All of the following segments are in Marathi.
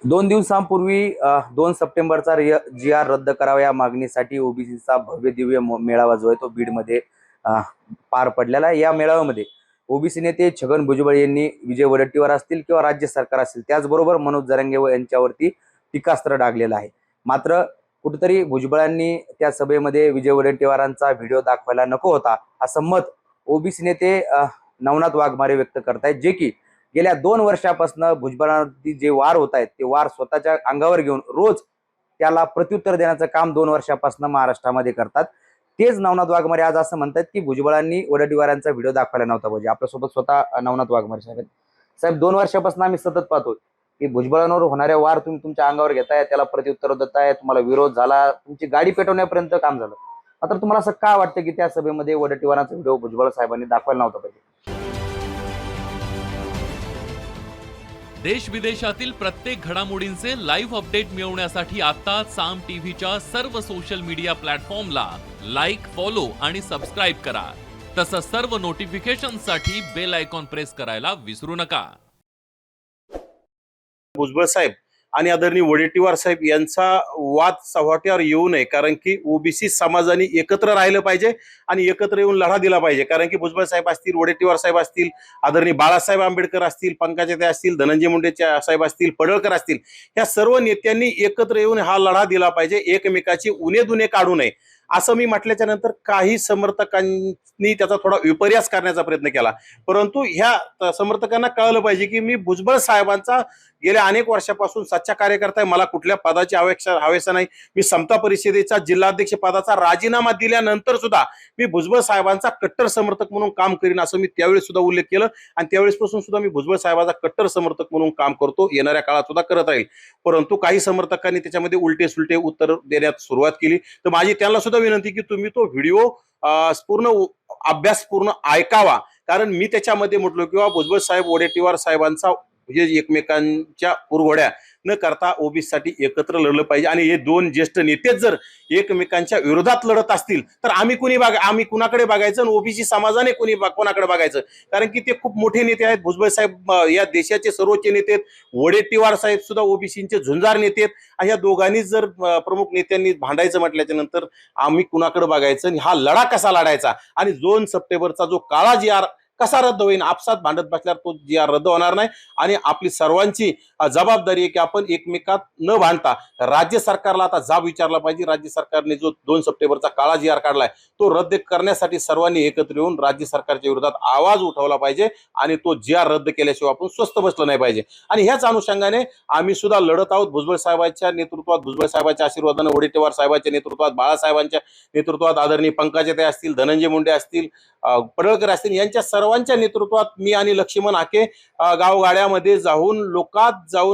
दोन दिवसांपूर्वी 2 सप्टेंबरचा जी आर रद्द करावा या मागणीसाठी ओबीसीचा भव्य दिव्य मेळावा जो आहे तो बीडमध्ये पार पडलेला आहे। या मेळाव्यामध्ये ओबीसी नेते छगन भुजबळ यांनी विजय वडेट्टीवार असतील किंवा राज्य सरकार असेल त्याचबरोबर मनोज जरांगे यांच्यावरती टीकास्त्र डागलेलं आहे। मात्र कुठेतरी भुजबळांनी त्या सभेमध्ये विजय वडेट्टीवारांचा व्हिडिओ दाखवायला नको होता असं मत ओबीसी नेते नवनाथ वाघमारे व्यक्त करतायत, जे की गेल्या 2 वर्षापासून भुजबळांवरती जे वार होत आहेत ते वार स्वतःच्या अंगावर घेऊन रोज त्याला प्रत्युत्तर देण्याचं काम 2 वर्षापासून महाराष्ट्रामध्ये करतात। तेच नवनाथ वाघमारे आज असं म्हणतात की भुजबळांनी वडेट्टीवारांचा व्हिडिओ दाखवायला नव्हता पाहिजे। आपल्यासोबत स्वतः नवनाथ वाघमारे साहेब 2 वर्षापासून आम्ही सतत पाहतो की भुजबळांवर होणाऱ्या वार तुम्ही तुमच्या अंगावर घेताय, त्याला प्रत्युत्तर देताय, तुम्हाला विरोध झाला, तुमची गाडी पेटवण्यापर्यंत काम झालं। मात्र तुम्हाला असं का वाटतं की त्या सभेमध्ये वडेट्टीवारांचा व्हिडिओ भुजबळ साहेबांनी दाखवायला नव्हता पाहिजे? देश विदेशातील प्रत्येक घडामोडींचे लाईव्ह अपडेट मिळवण्यासाठी आता साम टीव्हीच्या सर्व सोशल मीडिया प्लॅटफॉर्मला लाईक, फॉलो आणि सबस्क्राईब करा। तसंच सर्व नोटिफिकेशनसाठी बेल आयकॉन प्रेस करायला विसरू नका। भुजबळ साहेब आणि आदरणीय वडेट्टीवार साहेब यांचा वाद चव्हाट्यावर येऊ नये, कारण की ओबीसी समाजाने एकत्र राहिलं पाहिजे आणि एकत्र येऊन लढा दिला पाहिजे। कारण की भुजबळ साहेब असतील, वडेट्टीवार साहेब असतील, आदरणीय बाळासाहेब आंबेडकर असतील, पंकजाताई असतील, धनंजय मुंडे साहेब असतील, पडळकर असतील, या सर्व नेत्यांनी एकत्र येऊन हा लढा दिला पाहिजे, एकमेकाची उणे दुणे काढू नये असं मी म्हटल्याच्या नंतर काही समर्थकांनी त्याचा थोडा विपर्यास करण्याचा प्रयत्न केला। परंतु ह्या समर्थकांना कळलं पाहिजे की मी भुजबळ साहेबांचा गेल्या अनेक वर्षापासून सच्चा कार्यकर्ता आहे। मला कुठल्या पदाची हवेसा नाही। मी समता परिषदेचा जिल्हाध्यक्ष पदाचा राजीनामा दिल्यानंतर सुद्धा मी भुजबळ साहेबांचा कट्टर समर्थक म्हणून काम करीन असं मी त्यावेळेस सुद्धा उल्लेख केलं आणि त्यावेळेसपासून सुद्धा मी भुजबळ साहेबांचा कट्टर समर्थक म्हणून काम करतो, येणाऱ्या काळात सुद्धा करत राहील। परंतु काही समर्थकांनी त्याच्यामध्ये उलटे सुलटे उत्तर देण्यास सुरुवात केली, तर माझी त्यांना सुद्धा विनंती की तुम्ही तो व्हिडिओ पूर्ण अभ्यास पूर्ण ऐकावा। कारण मी त्याच्यामध्ये म्हटलो किंवा भुजबळ साहेब वडेट्टीवार साहेबांचा म्हणजे एकमेकांच्या उरघोड्या न करता ओबीसीसाठी एकत्र लढलं पाहिजे आणि हे दोन ज्येष्ठ नेतेच जर एकमेकांच्या विरोधात लढत असतील तर आम्ही कुणाकडे बघायचं आणि ओबीसी समाजाने कोणाकडे बघायचं? कारण की ते खूप मोठे नेते आहेत। भुजबळ साहेब या देशाचे सर्वोच्च नेते आहेत, वडेट्टीवार साहेब सुद्धा ओबीसीचे झुंजार नेते आहेत आणि या दोघांनी जर प्रमुख नेत्यांनी भांडायचं म्हटल्याच्या नंतर आम्ही कुणाकडे बघायचं आणि हा लढा कसा लढायचा आणि 2 सप्टेंबरचा जो काळा जी.आर कसा रद्द होईल? आपसात भांडत बसल्यावर तो जी.आर रद्द होणार नाही आणि आपली सर्वांची जबाबदारी आहे की आपण एकमेकात न भांडता राज्य सरकारला आता जाब विचारला पाहिजे। राज्य सरकारने जो 2 सप्टेंबरचा काळा जी.आर काढलाय तो रद्द करण्यासाठी सर्वांनी एकत्र येऊन राज्य सरकारच्या विरोधात आवाज उठवला पाहिजे आणि तो जी.आर रद्द केल्याशिवाय आपण स्वस्थ बसलं नाही पाहिजे। आणि ह्याच अनुषंगाने आम्ही सुद्धा लढत आहोत। भुजबळ साहेबांच्या नेतृत्वात, भुजबळ साहेबांच्या आशीर्वादाने, वडेट्टीवार साहेबांच्या नेतृत्वात, बाळासाहेबांच्या नेतृत्वात, आदरणीय पंकजाताई असतील, धनंजय मुंडे असतील, पडळकर असतील, यांच्या सर्वांच्या नेतृत्वात मी आणि लक्ष्मण हाके गावगाड्यामध्ये जाऊन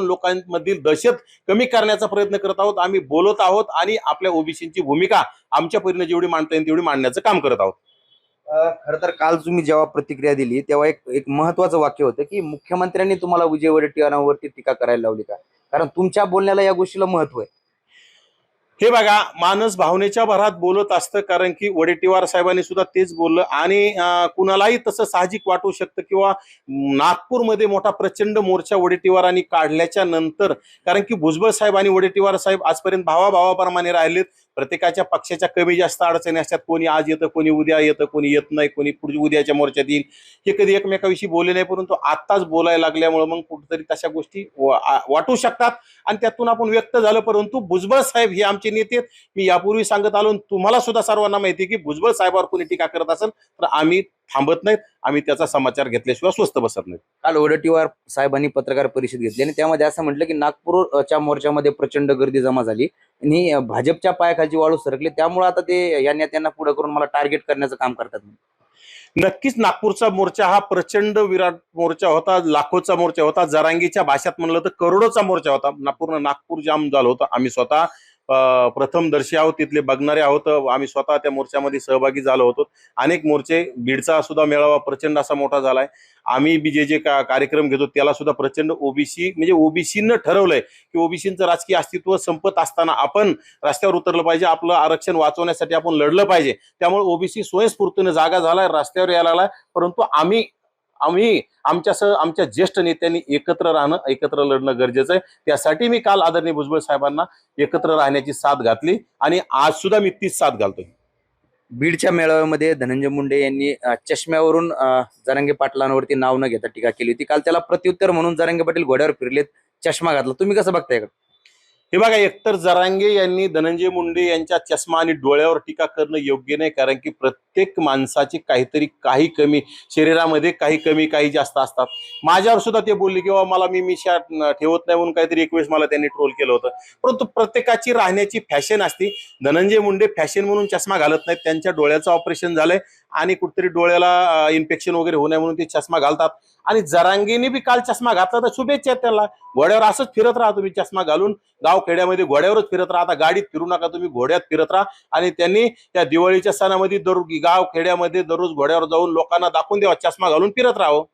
लोकांमधील दहशत कमी करण्याचा प्रयत्न करत आहोत। आम्ही बोलत आहोत आणि आपल्या ओबीसीची भूमिका आमच्या परीने जेवढी मांडता येईल तेवढी मांडण्याचं काम करत आहोत। खरं तर काल तुम्ही जेव्हा प्रतिक्रिया दिली तेव्हा एक महत्वाचं वाक्य होतं की मुख्यमंत्र्यांनी तुम्हाला विजय वडेट्टीवारांवरती टीका करायला लावली का? कारण तुमच्या बोलण्याला या गोष्टीला महत्व आहे। हे बघा, माणूस भावनेच्या भरात बोलत असतं, कारण की वडेट्टीवार साहेबांनी सुद्धा तेच बोललं आणि कुणालाही तसं साहजिक वाटू शकतं किंवा नागपूरमध्ये मोठा प्रचंड मोर्चा वडेट्टीवारांनी काढल्याच्या नंतर, कारण की भुजबळ साहेब आणि वडेट्टीवार साहेब आजपर्यंत भावाप्रमाणे राहिलेत। प्रत्येकाच्या पक्षाच्या कमी जास्त अडचणी असतात, कोणी आज येतं, कोणी उद्या येतं, कोणी येत नाही, कोणी पुढच्या उद्याच्या मोर्चात येईल, हे कधी एकमेकाविषयी बोलले नाही। परंतु आताच बोलायला लागल्यामुळे मग कुठेतरी तशा गोष्टी वाटू शकतात आणि त्यातून आपण व्यक्त झालं। परंतु भुजबळ साहेब हे आमचे नेते आहेत। मी यापूर्वी सांगत आलो, तुम्हाला सुद्धा सर्वांना माहिती आहे की भुजबळ साहेबांवर कोणी टीका करत असेल तर आम्ही थांबत नाहीत, आम्ही त्याचा समाचार घेतल्याशिवाय स्वस्थ बसत नाहीत। काल वडेट्टीवार साहेबांनी पत्रकार परिषद घेतली आणि त्यामध्ये असं म्हटलं की नागपूरच्या मोर्चामध्ये प्रचंड गर्दी जमा झाली आणि भाजपच्या पायाखालची वाळू सरकली, त्यामुळे आता ते या नेत्यांना पुढे करून मला टार्गेट करण्याचं काम करतात। नक्कीच नागपूरचा मोर्चा हा प्रचंड विराट मोर्चा होता, लाखोचा मोर्चा होता, जरांगीच्या भाषेत म्हणलं तर करोडोचा मोर्चा होता। पूर्ण नागपूर जाम झालं होतं। आम्ही स्वतः प्रथमदर्शी आहोत, तिथले बघणारे आहोत, आम्ही स्वतः त्या मोर्चामध्ये सहभागी झालो होतो। अनेक मोर्चे, बीडचा सुद्धा मेळावा प्रचंड असा मोठा झालाय। आम्ही बी जे कार्यक्रम घेतो त्याला सुद्धा प्रचंड ओबीसी म्हणजे ओबीसीनं ठरवलंय की ओबीसीचं राजकीय अस्तित्व संपत असताना आपण रस्त्यावर उतरलं पाहिजे, आपलं आरक्षण वाचवण्यासाठी आपण लढलं पाहिजे। त्यामुळे ओबीसी स्वयंस्फूर्तीने जागा झालाय, रस्त्यावर यायला लागलाय। परंतु आम्ही आम्ही आमच्या ज्येष्ठ नेत्यांनी एकत्र राहणं, एकत्र लढणं गरजेचं आहे. त्यासाठी मी काल आदरणीय भुजबळ साहेबांना एकत्र राहण्याची साथ घातली आणि आज सुद्धा मी तीच साथ घालतोय. बीडच्या मेळाव्यामध्ये धनंजय मुंडे यांनी चष्म्यावरून जरांगे पाटलांवरती नाव न घेता टीका केली होती. काल त्याला प्रत्युत्तर म्हणून जरांगे पाटील घोड्यावर फिरलेत, चष्मा घातला. तुम्ही कसं बघताय का? हे बघा, एकतर जरांगे यांनी धनंजय मुंडे यांच्या चष्मा आणि डोळ्यावर टीका करणं योग्य नाही, कारण की प्रत्येक माणसाची काही कमी शरीरामध्ये काही कमी काही जास्त असतात. माझ्यावर सुद्धा ते बोलले की मला मी मिशा ठेवत नाही म्हणून काहीतरी एक वेळेस मला त्यांनी ट्रोल केलं होतं. परंतु प्रत्येकाची राहण्याची फॅशन असते. धनंजय मुंडे फॅशन म्हणून चष्मा घालत नाहीत. त्यांच्या डोळ्याचं ऑपरेशन झालंय आणि कुठेतरी डोळ्याला इन्फेक्शन वगैरे होऊ नये म्हणून ते चष्मा घालतात. आणि जरांगेने बी काल चष्मा घातला तर शुभेच्छा आहेत त्याला. घोड्यावर असंच फिरत राहा तुम्ही, चष्मा घालून गाव खेड्यामध्ये घोड्यावरच फिरत राहा. आता गाडीत फिरू नका तुम्ही, घोड्यात फिरत राहा. आणि त्यांनी त्या दिवाळीच्या सणामध्ये गाव खेड्यामध्ये दररोज घोड्यावर जाऊन लोकांना दाखवून द्यावा, चष्मा घालून फिरत राहावं.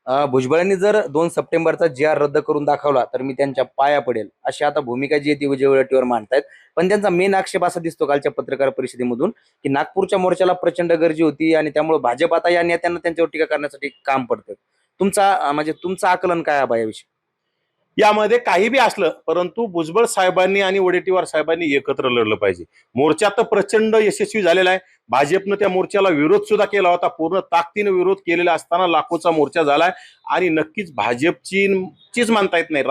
भुजबळांनी जर 2 सप्टेंबरचा GR रद्द करून दाखवला तर मी त्यांच्या पाया पडेल, अशी आता भूमिका जी आहे ती विजयवटीवर मांडतायत. पण त्यांचा मेन आक्षेप असा दिसतो कालच्या पत्रकार परिषदेमधून की नागपूरच्या मोर्चाला प्रचंड गर्दी होती आणि त्यामुळे भाजप आता या नेत्यांना त्यांच्यावर टीका करण्यासाठी काम पडतं. तुमचं आकलन काय आहे याविषयी? यामध्ये काही बी असलं, परंतु भुजबळ साहेबांनी आणि वडेट्टीवार साहेबांनी एकत्र लढलं पाहिजे. मोर्चा तर प्रचंड यशस्वी झालेला आहे. भाजपनं त्या मोर्चाला विरोध सुद्धा केला होता. पूर्ण ताकदीने विरोध केलेला असताना लाखोचा मोर्चा झालाय. आणि नक्कीच भाजपचीच मानता येत नाही,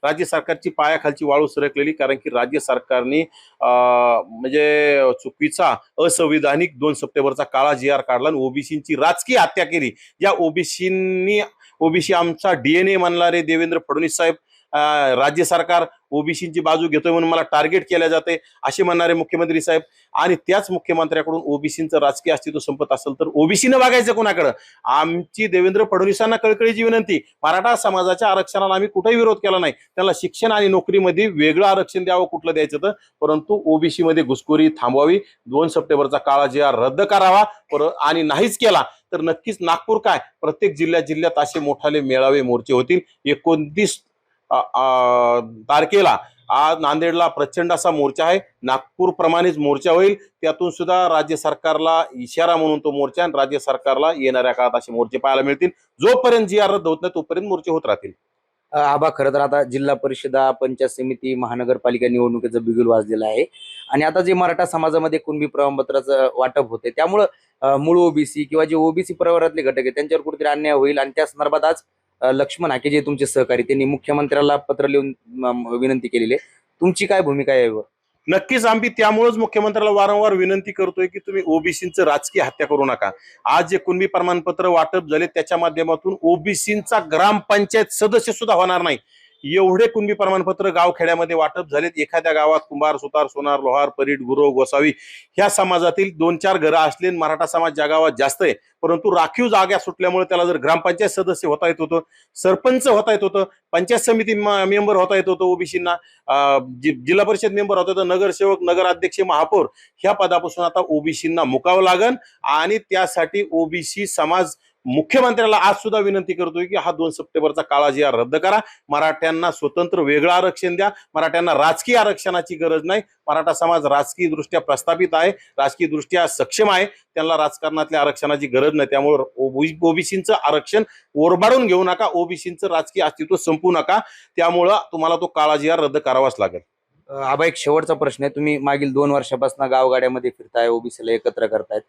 राज्य सरकारची पायाखालची वाळू सरकलेली. कारण की राज्य सरकारने म्हणजे चुकीचा असंविधानिक 2 सप्टेंबरचा काळा GR काढला आणि ओबीसींची राजकीय हत्या केली. या ओबीसी आमचा DNA म्हणणारे देवेंद्र फडणवीस साहेब, राज्य सरकार ओबीसींची बाजू घेतोय म्हणून मला टार्गेट केल्या जाते असे म्हणणारे मुख्यमंत्री साहेब. आणि त्याच मुख्यमंत्र्याकडून ओबीसींचं राजकीय अस्तित्व संपत असेल तर ओबीसीनं वागायचं कोणाकडं? आमची देवेंद्र फडणवीसांना कळकळीची विनंती, मराठा समाजाच्या आरक्षणाला आम्ही कुठेही विरोध केला नाही. त्याला शिक्षण आणि नोकरीमध्ये वेगळं आरक्षण द्यावं, कुठलं द्यायचं तर, परंतु ओबीसी मध्ये घुसखोरी थांबवावी. 2 सप्टेंबरचा काळा GR रद्द करावा. आणि नाहीच केला तर नक्कीच नागपूर काय प्रत्येक जिल्ह्यात असे मोठाले मेळावे मोर्चे होतील. 29 तारखेला आज नांदेडला प्रचंड असा मोर्चा आहे. नागपूर प्रमाणेच मोर्चा होईल. त्यातून सुद्धा राज्य सरकारला इशारा म्हणून तो मोर्चा, आणि राज्य सरकारला येणाऱ्या काळात असे मोर्चे पाहायला मिळतील. जोपर्यंत GR रद्द होत नाही तोपर्यंत मोर्चे होत राहतील. खरं तर आता जिल्हा परिषदा, पंचायत समिती, महानगरपालिका निवडणुकीचं बिगुल वाजलेलं आहे. आणि आता जे मराठा समाजामध्ये कुणबी प्रमाणपत्राचं वाटप होते त्यामुळं मूळ ओबीसी किंवा जे ओबीसी प्रवर्गातले घटक आहेत त्यांच्यावर कुठेतरी अन्याय होईल. आणि त्या संदर्भात आज लक्ष्मण हाके जे तुमचे सहकारी, त्यांनी मुख्यमंत्र्याला पत्र लिहून विनंती केलेली आहे. तुमची काय भूमिका आहे यावर? नक्कीच आम्ही त्यामुळेच मुख्यमंत्र्याला वारंवार विनंती करतोय की तुम्ही ओबीसींचं राजकीय हत्या करू नका. आज जे कुणबी प्रमाणपत्र वाटप झाले त्याच्या माध्यमातून ओबीसींचा ग्रामपंचायत सदस्य सुद्धा होणार नाही. एवढे कुणबी प्रमाणपत्र गावखेड्यामध्ये वाटप झालेत. एखाद्या गावात कुंभार, सुतार, सोनार, लोहार, परीट, गुरव, गोसावी ह्या समाजातील 2-4 घरं असले. मराठा समाज ज्या गावात जास्त आहे, परंतु राखीव जागा सुटल्यामुळे त्याला जर ग्रामपंचायत सदस्य होता येत होतं, सरपंच होता येत होतं, पंचायत समिती मेंबर होता येत होतं ओबीसींना, जिल्हा परिषद मेंबर होता येतं, नगरसेवक, नगराध्यक्ष, महापौर ह्या पदापासून आता ओबीसींना मुकावं लागन. आणि त्यासाठी ओबीसी समाज मुख्यमंत्र्याला आज सुद्धा विनंती करतोय की हा 2 सप्टेंबरचा काळा GR रद्द करा. मराठ्यांना स्वतंत्र वेगळं आरक्षण द्या. मराठ्यांना राजकीय आरक्षणाची गरज नाही. मराठा समाज राजकीय दृष्ट्या प्रस्थापित आहे, राजकीय दृष्ट्या सक्षम आहे. त्यांना राजकारणातल्या आरक्षणाची गरज नाही. त्यामुळे ओबीसींचं आरक्षण ओरबाडून घेऊ नका, ओबीसींचं राजकीय अस्तित्व संपू नका. त्यामुळं तुम्हाला तो काळा GR रद्द करावाच लागेल. एक शेवटचा प्रश्न आहे. तुम्ही मागील 2 वर्षापासून गावगाड्यामध्ये फिरताय, ओबीसीला एकत्र करतायत.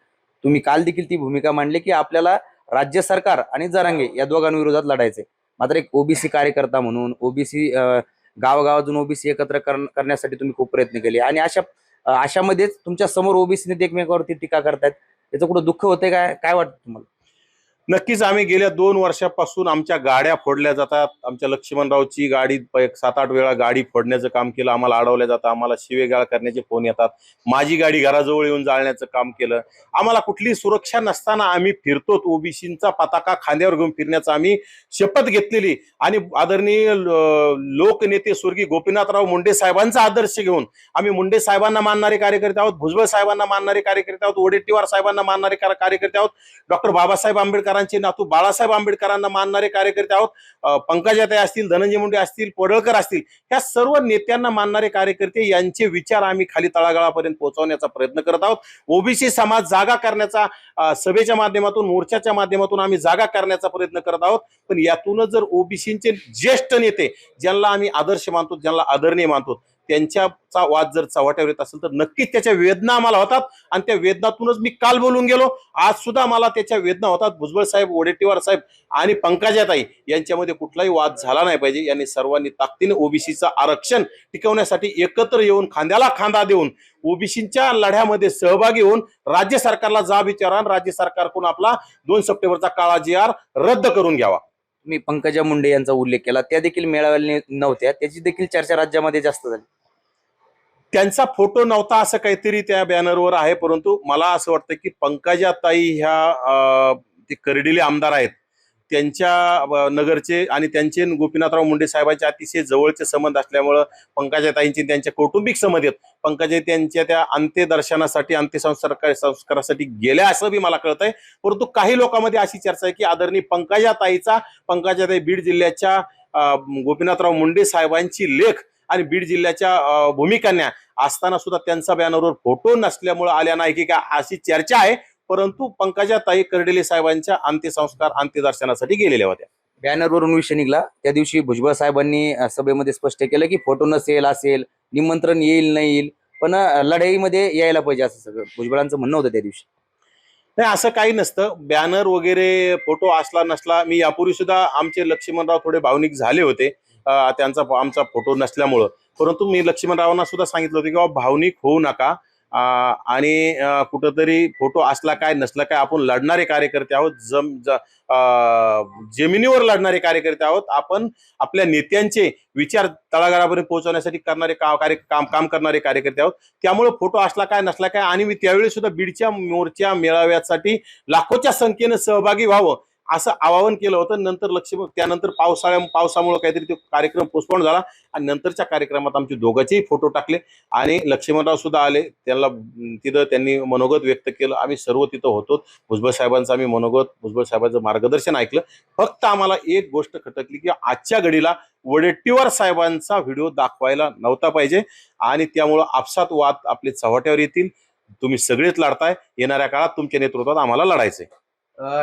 तुम्ही काल देखील ती भूमिका मांडली की आपल्याला राज्य सरकार आणि जरांगे या दोघांविरोधात लढायचे. मात्र एक ओबीसी कार्यकर्ता म्हणून ओबीसी गावागावातून ओबीसी एकत्र करण्यासाठी तुम्ही खूप प्रयत्न केले. आणि अशामध्येच तुमच्या समोर ओबीसीने एकमेकावरती टीका करतायत. याचं कुठं दुःख होतंय काय वाटतं तुम्हाला? नक्कीच आम्ही गेल्या 2 वर्षापासून आमच्या गाड्या फोडल्या जातात. आमच्या लक्ष्मणरावची गाडी 7-8 वेळा गाडी फोडण्याचं काम केलं. आम्हाला अडवल्या जातं, आम्हाला शिवेगाळ करण्याचे फोन येतात. माझी गाडी घराजवळ येऊन जाळण्याचं काम केलं. आम्हाला कुठली सुरक्षा नसताना आम्ही फिरतो. ओबीसींचा पताका खांद्यावर घेऊन फिरण्याचा आम्ही शपथ घेतलेली. आणि आदरणीय लोकनेते स्वर्गीय गोपीनाथराव मुंडे साहेबांचा आदर्श घेऊन आम्ही मुंडे साहेबांना मानणारे कार्यकर्ते आहोत, भुजबळ साहेबांना मानणारे कार्यकर्ते आहोत, वडेट्टीवार साहेबांना मानणारे कार्यकर्ते आहोत, डॉक्टर बाबासाहेब आंबेडकर आंबेडकरांचे नातू बाळासाहेब आंबेडकरांना मानणारे कार्यकर्ते आहोत. पंकजाताई असतील, धनंजय मुंडे असतील, पडळकर असतील, ह्या सर्व नेत्यांना मानणारे कार्यकर्ते यांचे विचार आम्ही खाली तळागाळापर्यंत पोहोचवण्याचा प्रयत्न करत आहोत. ओबीसी समाज जागा करण्याचा सभेच्या माध्यमातून, मोर्चाच्या माध्यमातून आम्ही जागा करण्याचा प्रयत्न करत आहोत. पण यातूनच जर ओबीसीचे ज्येष्ठ नेते, ज्यांना आम्ही आदर्श मानतो, ज्यांना आदरणीय मानतो, त्यांच्याचा वाद जर चव्हाट्यावर येत असेल तर नक्कीच त्याच्या वेदना आम्हाला होतात. आणि त्या वेदनातूनच मी काल बोलून गेलो, आज सुद्धा मला त्याच्या वेदना होतात. भुजबळ साहेब, वडेट्टीवार साहेब आणि पंकजाताई यांच्यामध्ये कुठलाही वाद झाला नाही पाहिजे. यांनी सर्वांनी ताकदीने ओबीसीचं आरक्षण टिकवण्यासाठी एकत्र येऊन, खांद्याला खांदा देऊन, ओबीसीच्या लढ्यामध्ये सहभागी होऊन राज्य सरकारला जाब विचारा, राज्य सरकारकडून आपला 2 सप्टेंबरचा काळा GR रद्द करून घ्यावा. मी पंकजा मुंडे यांचा उल्लेख केला, त्या देखील मेळाव्याला नव्हत्या, त्याची देखील चर्चा राज्यामध्ये जास्त झाली. त्यांचा फोटो नव्हता असं काहीतरी त्या बॅनरवर आहे, परंतु मला असं वाटतं की पंकजाताई ह्या ते करडिले आमदार आहेत, त्यांच्या नगरचे आणि त्यांचे गोपीनाथराव मुंडे साहेबांचे अतिशय जवळचे संबंध असल्यामुळं पंकजाताईंचे त्यांच्या कौटुंबिक संबंध आहेत. पंकजा त्यांच्या त्या अंत्यदर्शनासाठी, अंत्यसंस्कारासाठी गेल्या असं बी मला कळतंय. परंतु काही लोकांमध्ये अशी चर्चा आहे की आदरणीय पंकजाताई बीड जिल्ह्याच्या गोपीनाथराव मुंडे साहेबांची लेख आणि बीड जिल्ह्याच्या भूमिकन्या असताना सुद्धा त्यांचा बॅनरवर फोटो नसल्यामुळे आल्या नाही की काय, अशी चर्चा आहे. परंतु पंकजाताई कर्डिले साहेबांच्या अंत्यदर्शनासाठी गेलेल्या होत्या. बॅनरवरून विषय निघाला त्या दिवशी भुजबळ साहेबांनी सभेमध्ये स्पष्ट केलं की फोटो नसेल, असेल, निमंत्रण येईल नाही येईल, पण लढाईमध्ये यायला पाहिजे असं सगळं भुजबळांचं म्हणणं होतं त्या दिवशी. नाही, असं काही नसतं. बॅनर वगैरे फोटो असला नसला, मी यापूर्वी सुद्धा आमचे लक्ष्मणराव थोडे भावनिक झाले होते आमचा फोटो नसल्यामुळं. परंतु मी लक्ष्मणरावांना सुद्धा सांगितलं होतं की बाबा भावनिक होऊ नका, आणि कुठंतरी फोटो असला काय नसला काय, आपण लढणारे कार्यकर्ते आहोत, जमिनीवर लढणारे कार्यकर्ते आहोत. आपण आपल्या नेत्यांचे विचार तळागाळापर्यंत पोहोचवण्यासाठी काम करणारे कार्यकर्ते आहोत. त्यामुळे फोटो असला काय नसला काय, आणि मी त्यावेळी सुद्धा बीडच्या मोर्चा मेळाव्यासाठी लाखोच्या संख्येनं सहभागी व्हावं असं आवाहन केलं होतं. त्यानंतर पावसामुळे काहीतरी तो कार्यक्रम पोस्टपोन झाला आणि नंतरच्या कार्यक्रमात आमचे दोघांचेही फोटो टाकले आणि लक्ष्मणराव सुद्धा आले. तिथं त्यांनी मनोगत व्यक्त केलं. आम्ही सर्व तिथं होतो. भुजबळ साहेबांचं आम्ही मनोगत, भुजबळ साहेबांचं मार्गदर्शन ऐकलं. फक्त आम्हाला एक गोष्ट खटकली की आजच्या घडीला वडेट्टीवार साहेबांचा व्हिडिओ दाखवायला नव्हता पाहिजे, आणि त्यामुळं आपसात वाद आपले चव्हाट्यावर येतील. तुम्ही सगळेच लढताय, येणाऱ्या काळात तुमच्या नेतृत्वात आम्हाला लढायचंय.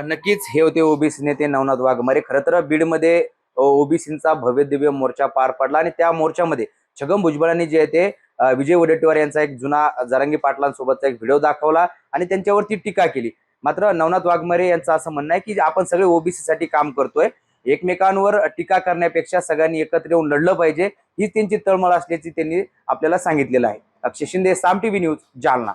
नक्कीच हे होते ओबीसी नेते नवनाथ वाघमारे. खरं तर बीडमध्ये ओबीसींचा भव्य दिव्य मोर्चा पार पडला आणि त्या मोर्चामध्ये छगन भुजबळांनी जे आहे ते विजय वडेट्टीवार यांचा एक जुना जरांगी पाटलांसोबतचा एक व्हिडिओ दाखवला आणि त्यांच्यावरती टीका केली. मात्र नवनाथ वाघमारे यांचं असं म्हणणं आहे की आपण सगळे ओबीसी साठी काम करतोय, एकमेकांवर टीका करण्यापेक्षा सगळ्यांनी एकत्र येऊन लढलं पाहिजे, हीच त्यांची तळमळ असल्याची त्यांनी आपल्याला सांगितलेलं आहे. अक्षय शिंदे, साम टीव्ही न्यूज, जालना.